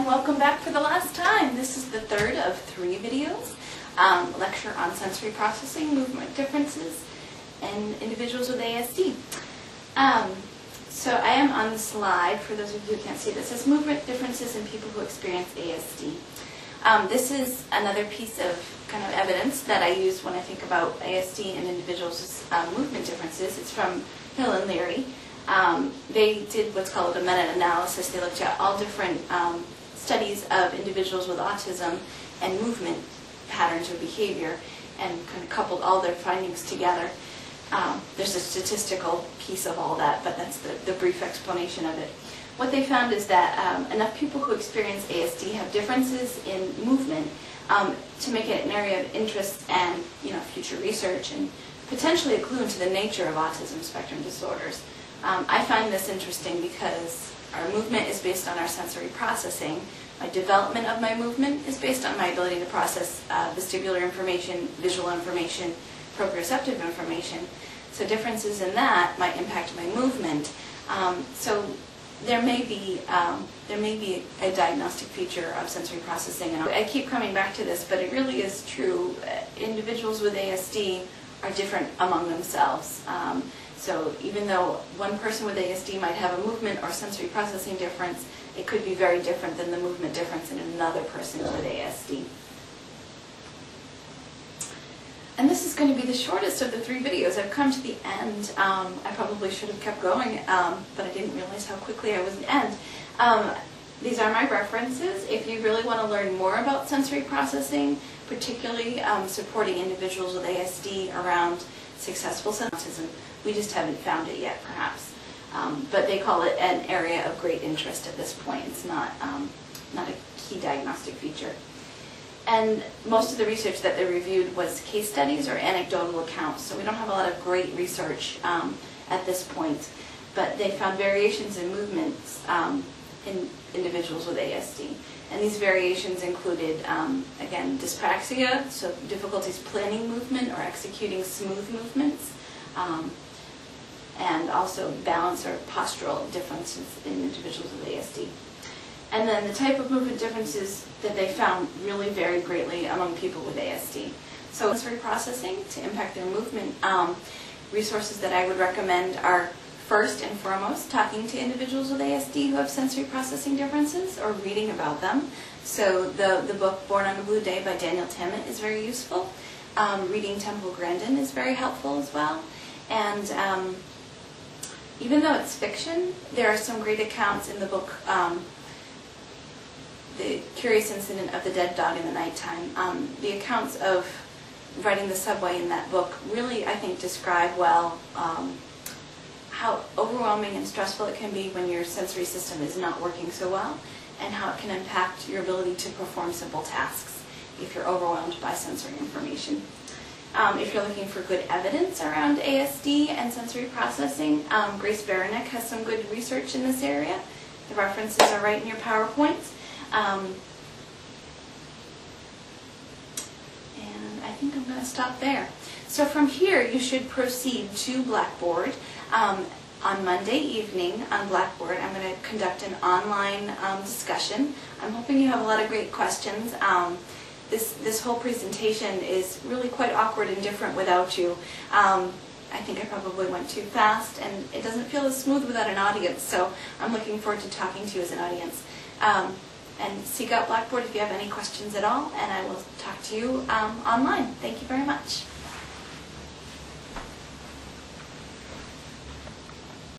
welcome back for the last time. This is the third of 3 videos, lecture on sensory processing, movement differences, and individuals with ASD. So I am on the slide, for those of you who can't see this, says movement differences in people who experience ASD. This is another piece of kind of evidence that I use when I think about ASD and individuals' movement differences. It's from Hill and Leary. They did what's called a meta-analysis. They looked at all different studies of individuals with autism and movement patterns or behavior and kind of coupled all their findings together. There's a statistical piece of all that, but that's the brief explanation of it. What they found is that enough people who experience ASD have differences in movement to make it an area of interest and future research and potentially a clue into the nature of autism spectrum disorders. I find this interesting because our movement is based on our sensory processing. My development of my movement is based on my ability to process vestibular information, visual information, proprioceptive information. So differences in that might impact my movement. So there may be a diagnostic feature of sensory processing, and I keep coming back to this, but it really is true. Individuals with ASD are different among themselves. So even though one person with ASD might have a movement or sensory processing difference, it could be very different than the movement difference in another person with ASD. And this is going to be the shortest of the 3 videos. I've come to the end. I probably should have kept going, but I didn't realize how quickly I was at the end. These are my references. If you really want to learn more about sensory processing, particularly supporting individuals with ASD around successful autism, we just haven't found it yet, perhaps. But they call it an area of great interest at this point. It's not a key diagnostic feature. And most of the research that they reviewed was case studies or anecdotal accounts, so we don't have a lot of great research at this point. But they found variations in movements in individuals with ASD. And these variations included, again, dyspraxia, so difficulties planning movement or executing smooth movements, and also balance or postural differences in individuals with ASD. And then the type of movement differences that they found really varied greatly among people with ASD. So sensory processing to impact their movement, resources that I would recommend are first and foremost talking to individuals with ASD who have sensory processing differences or reading about them. So the book Born on a Blue Day by Daniel Tammet is very useful. Reading Temple Grandin is very helpful as well. And even though it's fiction, there are some great accounts in the book, The Curious Incident of the Dead Dog in the Nighttime. The accounts of riding the subway in that book really, I think, describe well how overwhelming and stressful it can be when your sensory system is not working so well, and how it can impact your ability to perform simple tasks if you're overwhelmed by sensory information. If you're looking for good evidence around ASD and sensory processing, Grace Beranek has some good research in this area. The references are right in your PowerPoint. And I think I'm going to stop there. So from here, you should proceed to Blackboard. On Monday evening on Blackboard, I'm going to conduct an online discussion. I'm hoping you have a lot of great questions. This whole presentation is really quite awkward and different without you. I think I probably went too fast, and it doesn't feel as smooth without an audience, so I'm looking forward to talking to you as an audience. And seek out Blackboard if you have any questions at all, and I will talk to you online. Thank you very much.